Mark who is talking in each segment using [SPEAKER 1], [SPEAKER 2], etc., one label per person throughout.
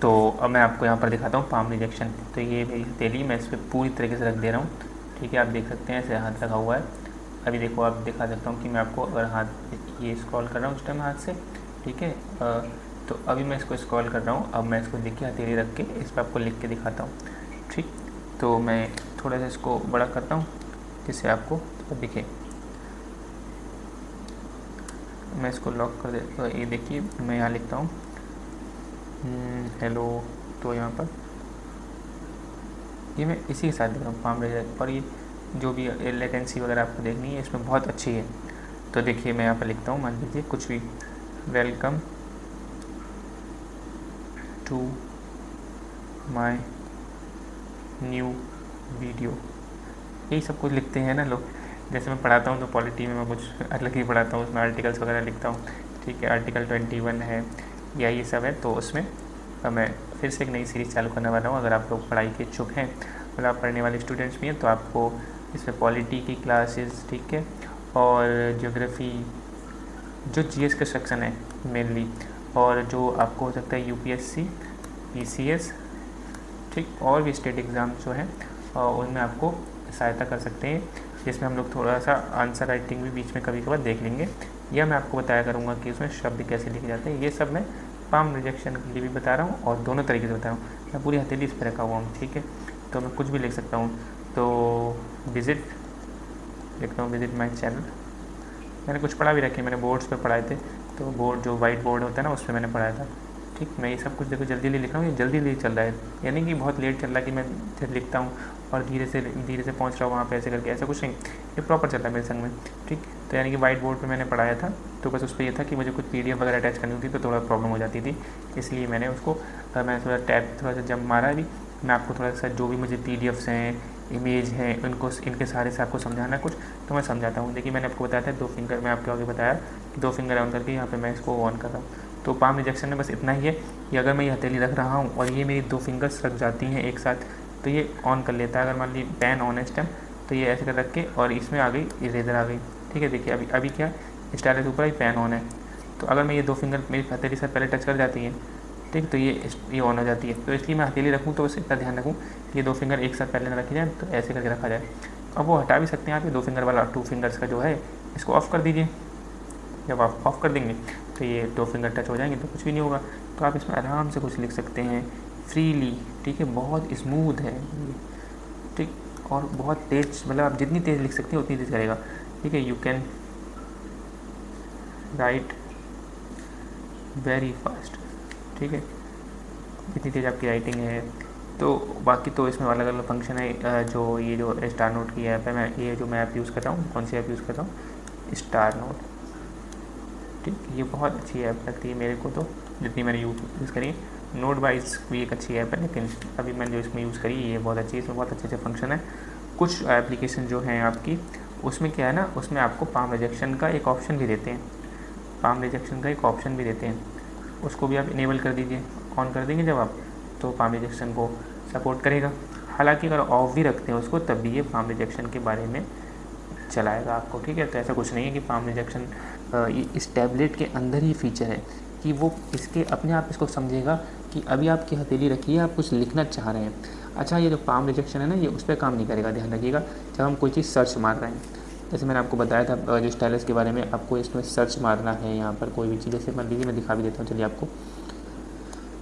[SPEAKER 1] तो अब मैं आपको यहाँ पर दिखाता हूँ पाम रिजेक्शन। तो ये मेरी हथेली मैं इस पर पूरी तरीके से रख दे रहा हूँ, ठीक है। आप देख सकते हैं ऐसे हाथ रखा हुआ है। अभी देखो आप दिखा सकता हूँ कि मैं आपको अगर हाथ ये स्क्रॉल कर रहा हूँ उस टाइम हाथ से, ठीक है। तो अभी मैं इसको स्क्रॉल कर रहा हूँ। अब मैं इसको देखिए हथेली रख के इस पर आपको लिख के दिखाता हूँ, ठीक। तो मैं थोड़ा सा इसको बड़ा करता हूँ जिससे आपको तो दिखे। मैं इसको लॉक कर दे तो ये देखिए मैं यहाँ लिखता हूँ हेलो। तो यहाँ पर ये मैं इसी के साथ लिख रहा हूँ पाम रिजेक्ट, और ये जो भी लेटेंसी वगैरह आपको देखनी है इसमें बहुत अच्छी है। तो देखिए मैं यहाँ पर लिखता हूँ, मान लीजिए कुछ भी, welcome to my new video, यही सब कुछ लिखते हैं ना लोग। जैसे मैं पढ़ाता हूँ तो पॉलिटी में मैं कुछ अलग ही पढ़ाता हूँ, उसमें आर्टिकल्स वगैरह लिखता हूँ, ठीक है। आर्टिकल 21 है या ये सब है। तो उसमें मैं फिर से एक नई सीरीज़ चालू करने वाला हूँ। अगर आप लोग पढ़ाई के इच्छुक हैं, मतलब आप पढ़ने वाले स्टूडेंट्स भी हैं, तो आपको इसमें पॉलिटी की क्लासेस, ठीक है, और ज्योग्राफी, जो जीएस का सेक्शन है मेनली, और जो आपको हो सकता है यूपीएससी, पीसीएस, ठीक, और भी स्टेट एग्ज़ाम जो हैं उनमें आपको सहायता कर सकते हैं, जिसमें हम लोग थोड़ा सा आंसर राइटिंग भी बीच में कभी कभार देख लेंगे, या मैं आपको बताया करूँगा कि उसमें शब्द कैसे लिखे जाते हैं। ये सब मैं पाम रिजेक्शन के लिए भी बता रहा हूँ और दोनों तरीके से बता रहा हूँ। मैं पूरी हथेली इस पर रखा हुआ हूँ, ठीक है। तो मैं कुछ भी लिख सकता हूँ। तो विज़िट लिखता हूँ, विज़िट माई चैनल। मैंने कुछ पढ़ा भी रखे, मैंने बोर्ड्स पे पढ़ाए थे, तो बोर्ड जो वाइट बोर्ड होता है ना उस पर मैंने पढ़ाया था, ठीक। मैं ये सब कुछ देखो जल्दी लिख रहा हूँ, ये जल्दी चल रहा है, यानी कि बहुत लेट चल रहा है कि मैं जब लिखता हूँ और धीरे से पहुँच रहा हूँ वहाँ पे ऐसे करके, ऐसा कुछ नहीं, ये प्रॉपर चल रहा है मेरे संग में, ठीक। तो यानी कि वाइट बोर्ड पे मैंने पढ़ाया था, तो बस उस पर ये था कि मुझे कुछ PDF वगैरह अटैच करनी होती तो थोड़ा प्रॉब्लम हो जाती थी, इसलिए मैंने उसको मैंने थोड़ा टैब थोड़ा सा जब मारा भी। मैं आपको थोड़ा सा जो भी मुझे PDFs हैं, इमेज हैं, उनको इनके सहारे से आपको समझाना कुछ तो मैं समझाता हूँ। देखिए मैंने आपको बताया था 2 फिंगर, मैं आपको आगे बताया कि 2 फिंगर ऑन करके यहाँ पे मैं इसको ऑन कर रहा हूँ। तो पाम रिजेक्शन में बस इतना ही है कि अगर मैं ये हथेली रख रहा हूँ और ये मेरी 2 फिंगर्स रख जाती हैं एक साथ, तो ये ऑन कर लेता है। अगर मान ली पेन ऑन है इस टाइम, तो ये ऐसे कर रख के और इसमें आ गई, इरेजर आ गई, ठीक है। देखिए अभी क्या स्टाइलस ऊपर ही पेन ऑन है, तो अगर मैं ये 2 फिंगर मेरी हथेली से पहले टच कर जाती हैं, ठीक, तो ये ऑन हो जाती है। तो इसलिए मैं हथेली रखूँ तो बस इतना ध्यान रखूँ कि ये 2 फिंगर एक साथ पहले ना रखी जाए, तो ऐसे करके रखा जाए। अब वो हटा भी सकते हैं आप, ये 2 फिंगर वाला 2 फिंगर्स का जो है इसको ऑफ़ कर दीजिए। जब आप ऑफ़ कर देंगे तो ये 2 फिंगर टच हो जाएंगे तो कुछ भी नहीं होगा। तो आप इसमें आराम से कुछ लिख सकते हैं फ्रीली, ठीक है। बहुत स्मूथ है ये, ठीक, और बहुत तेज़, मतलब आप जितनी तेज़ लिख सकते हैं उतनी तेज़ करेगा, ठीक है। You can write very fast, ठीक है, जितनी तेज़ आपकी राइटिंग है। तो बाकी तो इसमें अलग अलग फंक्शन है। जो ये जो स्टार नोट की ऐप है, मैं ये जो मैं ऐप यूज़ कर रहा हूँ, कौन सी ऐप यूज़ कर रहा हूँ, स्टार नोट, ठीक। ये बहुत अच्छी ऐप लगती है मेरे को, तो जितनी मैंने यूज़ करी। नोट वाइज भी एक अच्छी ऐप है, लेकिन अभी मैंने जो इसमें यूज़ करी ये बहुत अच्छी है, इसमें बहुत अच्छे अच्छे फंक्शन है। कुछ एप्लीकेशन जो हैं आपकी, उसमें क्या है ना, उसमें आपको पाम रिजेक्शन का एक ऑप्शन भी देते हैं, पाम रिजेक्शन का एक ऑप्शन भी देते हैं, उसको भी आप इनेबल कर दीजिए। ऑन कर देंगे जब आप, तो पाम रिजेक्शन को सपोर्ट करेगा। हालांकि अगर ऑफ भी रखते हैं उसको, तब भी ये पाम रिजेक्शन के बारे में चलाएगा आपको, ठीक है। तो ऐसा कुछ नहीं है कि पाम रिजेक्शन ये इस टैबलेट के अंदर ही फीचर है कि वो इसके अपने आप इसको समझेगा कि अभी आपकी हथेली रखी है, आप कुछ लिखना चाह रहे हैं। अच्छा, ये जो पाम रिजेक्शन है ना, ये उस पर काम नहीं करेगा, ध्यान रखिएगा। जब हम कोई चीज़ सर्च मार रहे हैं, जैसे मैंने आपको बताया था जो स्टाइलस के बारे में, आपको इसमें सर्च मारना है यहाँ पर कोई भी चीज़, जैसे मान लीजिए मैं दिखा भी देता हूँ, चलिए आपको।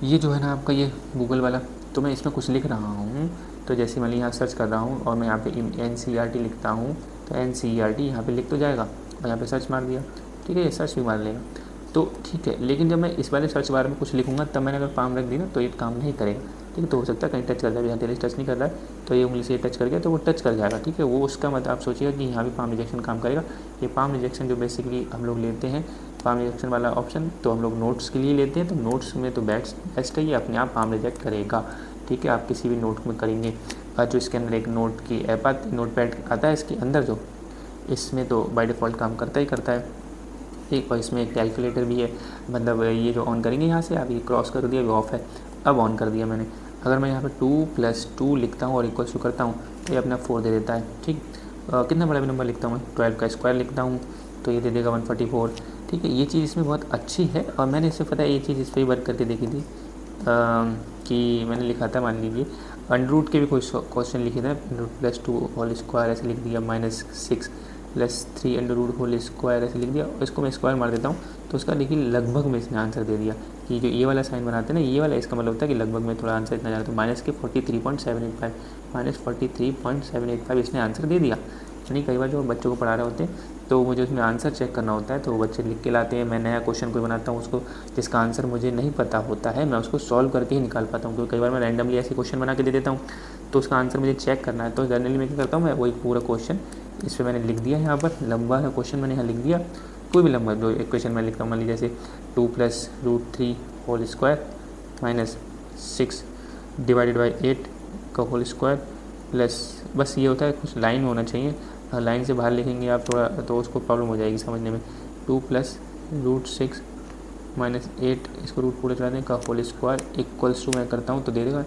[SPEAKER 1] ये जो है ना आपका ये गूगल वाला, तो मैं इसमें कुछ लिख रहा हूँ, तो जैसे मैं यहाँ सर्च कर रहा हूँ और मैं यहाँ पे NCERT लिखता हूँ, तो NCERT यहाँ पे लिख तो जाएगा, और यहाँ पे सर्च मार दिया, ठीक है, ये सर्च भी मार लेगा, तो ठीक है। लेकिन जब मैं इस वाले सर्च बार में कुछ लिखूँगा, तब मैंने अगर पाम रख दी ना, तो ये काम नहीं करेगा, ठीक है। तो हो सकता है कहीं टच कर जाए, यहाँ तेरे टच नहीं कर रहा है, तो ये उंगली से टच कर गया तो वो टच कर जाएगा, ठीक है। वो उसका मतलब आप सोचिएगा कि यहाँ भी पाम रिजेक्शन काम करेगा। ये पाम रिजेक्शन जो बेसिकली हम लोग लेते हैं, पाम रिजेक्शन वाला ऑप्शन, तो हम लोग नोट्स के लिए लेते हैं, तो नोट्स में तो बेस्ट है, ये अपने आप पाम रिजेक्ट करेगा, ठीक है। आप किसी भी नोट में करेंगे, जो इसके अंदर एक नोट की ऐप आती, नोट पैड आता है इसके अंदर, जो इसमें तो बाय डिफ़ॉल्ट काम करता ही करता है, ठीक। और इसमें एक कैलकुलेटर भी है, मतलब ये जो ऑन करेंगे यहाँ से, आप ये क्रॉस कर दिया, अभी ऑफ है, अब ऑन कर दिया मैंने। अगर मैं यहाँ पर 2 + 2 लिखता हूँ और इक्वल्स टू करता हूँ, तो ये अपना 4 दे देता है, ठीक। कितना बड़ा भी नंबर लिखता हूँ मैं, 12 का स्क्वायर लिखता हूँ, तो ये दे देगा 144, ठीक है। ये चीज़ इसमें बहुत अच्छी है, और मैंने इससे पता है ये चीज़ इस पर ही वर्क करके देखी थी, कि मैंने लिखा था, मान लीजिए अंडर रूट के भी कोई क्वेश्चन लिखे थे, +2 होल स्क्वायर ऐसे लिख दिया, -6 + 3 अंडर रूट होल स्क्वायर ऐसे लिख दिया, इसको मैं स्क्वायर मार देता हूँ तो उसका देखिए लगभग में इसने आंसर दे दिया कि जो ये वाला साइन बनाते हैं ना, ये वाला, इसका मतलब होता है कि लगभग में थोड़ा आंसर इतना जा रहा, तो -43.785 -43.785 इसने आंसर दे दिया। यानी कई बार जो बच्चों को पढ़ा रहे होते हैं तो मुझे उसमें आंसर चेक करना होता है, तो वो बच्चे लिख के लाते हैं, मैं नया क्वेश्चन कोई बनाता हूँ उसको जिसका आंसर मुझे नहीं पता होता है, मैं उसको सॉल्व करके ही निकाल पाता हूँ, क्योंकि कई बार मैं रैंडमली ऐसे क्वेश्चन बना के दे देता हूँ तो उसका आंसर मुझे चेक करना है। तो जनरली मैं क्या करता हूँ, मैं वही पूरा क्वेश्चन इस पर मैंने लिख दिया, यहाँ पर लंबा है क्वेश्चन मैंने यहाँ लिख दिया, कोई भी लंबा जो इक्वेशन मैं लिखता हूँ, मान लीजिए जैसे 2 + √3 होल स्क्वायर -6 / 8 का होल स्क्वायर प्लस, बस ये होता है कुछ लाइन होना चाहिए, लाइन से बाहर लिखेंगे आप थोड़ा तो उसको प्रॉब्लम हो जाएगी समझने में। 2 + √6 - 8 इसको रूट पूरे चला दें का होल स्क्वायर इक्वल्स टू, मैं करता हूँ तो दे देगा,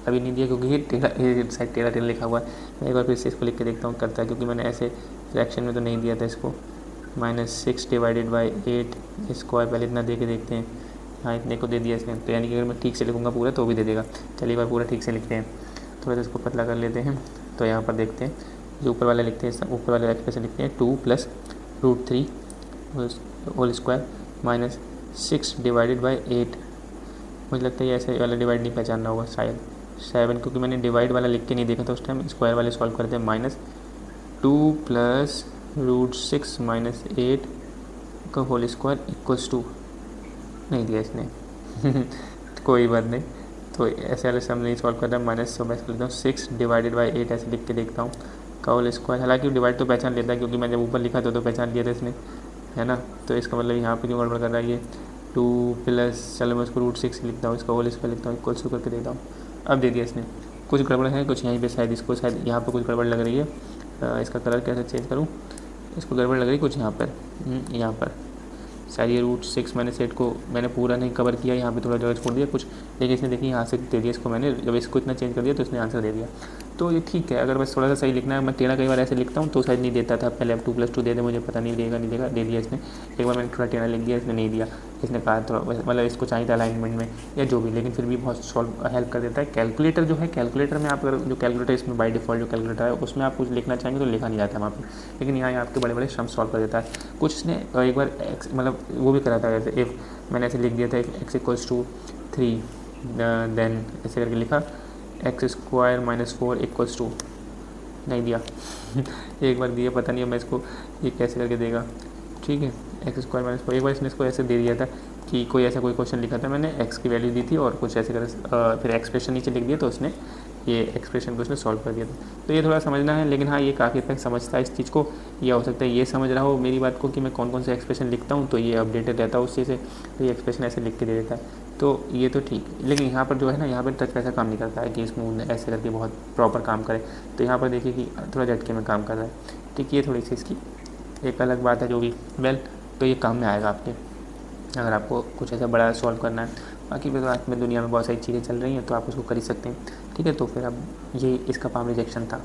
[SPEAKER 1] अभी नहीं दिया क्योंकि ये साइड टेढ़ा लिखा हुआ है, मैं एक बार फिर से इसको लिख के देखता हूँ करता है, क्योंकि मैंने ऐसे फ्रैक्शन में तो नहीं दिया था इसको। -6 / 8 स्क्वायर पहले इतना दे के देखते हैं, हाँ इतने को दे दिया इसने, तो यानी कि अगर मैं ठीक से लिखूँगा पूरा तो भी दे देगा। चलिए एक बार पूरा ठीक से लिखते हैं, थोड़ा सा इसको पतला कर लेते हैं। तो यहाँ पर देखते हैं जो ऊपर वाला लिखते हैं, ऊपर वाले एक्सप्रेशन लिखते हैं 2 + √3 होल स्क्वायर -6 / 8, मुझे लगता है ये ऐसे वाला डिवाइड नहीं पहचानना होगा शायद 7, क्योंकि मैंने डिवाइड वाला लिख के नहीं देखा था उस टाइम, स्क्वायर वाले सॉल्व करते हैं। -2 + √6 - 8 का होल स्क्वायर इक्वल्स टू, नहीं दिया इसने कोई बात नहीं, तो ऐसे वाले सम नहीं सॉल्व करता, माइनस मैं कर लेता हूँ 6 / 8 ऐसे लिख के देखता हूँ का होल स्क्वायर, हालांकि डिवाइड तो पहचान लेता है क्योंकि मैं जब ऊपर लिखा था तो पहचान लिया था इसने, है ना। तो इसका मतलब यहाँ पे क्यों गड़बड़ कर रहा है ये 2 + चलो मैं इसको √6 लिखता हूँ, इसका होल स्क्वायर लिखता हूँ इक्वल्स टू करके देखता हूँ, अब दे दिया इसने। कुछ गड़बड़ है कुछ यहीं पे, शायद इसको शायद यहाँ पर कुछ गड़बड़ लग रही है, इसका कलर कैसे चेंज करूँ, इसको गड़बड़ लग रही है कुछ यहाँ पर शायद ये √6 - 8 को मैंने पूरा नहीं कवर किया, यहाँ पे थोड़ा जगह छोड़ दिया कुछ, लेकिन इसने देखिए यहाँ से दे दिया इसको मैंने, जब इसको इतना चेंज कर दिया तो इसने आंसर दे दिया। तो ये ठीक है, अगर बस थोड़ा सा सही लिखना है, मैं टेढ़ा कई बार ऐसे लिखता हूँ तो शायद नहीं देता था, पहले अब 2 + 2 दे दे, मुझे पता नहीं देगा नहीं देगा, दे दिया इसने। एक बार मैंने थोड़ा टेढ़ा लिख दिया, इसने नहीं दिया, इसने कहा थोड़ा मतलब इसको चाहिए था अलाइनमेंट में या जो भी, लेकिन फिर भी बहुत सॉल्व हेल्प कर देता है। कैलकुलेटर जो है, कैलकुलेटर में आप अगर जो कैलकुलेटर इसमें बाय डिफ़ॉल्ट जो कैलकुलेटर है उसमें आप कुछ लिखना चाहेंगे तो लिखा नहीं जाता है वहाँ पे, लेकिन यहाँ आपके बड़े बड़े सम सॉल्व कर देता है। कुछ इसने एक बार मतलब वो भी करा था, जैसे इफ़ मैंने ऐसे लिख दिया था x = 3 देन ऐसे करके लिखा x² - 4 = 2, नहीं दिया एक बार दिया, पता नहीं मैं इसको ये कैसे करके देगा, ठीक है। x² - 4 एक बार इसने इसको ऐसे दे दिया था कि कोई ऐसा कोई क्वेश्चन लिखा था मैंने, x की वैल्यू दी थी और कुछ ऐसे कर फिर एक्सप्रेशन नीचे लिख दिया तो उसने ये एक्सप्रेशन को उसने सॉल्व कर दिया था। तो ये थोड़ा समझना है, लेकिन हाँ ये काफ़ी तक समझता है इस चीज़ को, या हो सकता है ये समझ रहा हो मेरी बात को कि मैं कौन कौन से एक्सप्रेशन लिखता हूँ, तो ये अपडेटेड रहता है उस चीज़ से, तो ये एक्सप्रेशन ऐसे लिख के दे देता है, तो ये तो ठीक। लेकिन यहाँ पर जो है ना, यहाँ पर टच ऐसा काम नहीं करता है कि स्मूथ ऐसे करके बहुत प्रॉपर काम करे, तो यहाँ पर देखिए कि थोड़ा झटके में काम कर रहा है, ठीक। ये थोड़ी सी इसकी एक अलग बात है जो भी, वेल तो ये काम में आएगा आपके, अगर आपको कुछ ऐसा बड़ा सॉल्व करना है। बाकी फिर आज में दुनिया में बहुत सारी चीज़ें चल रही हैं तो आप उसको कर ही सकते हैं, ठीक है। तो फिर अब ये इसका पाम रिजेक्शन था।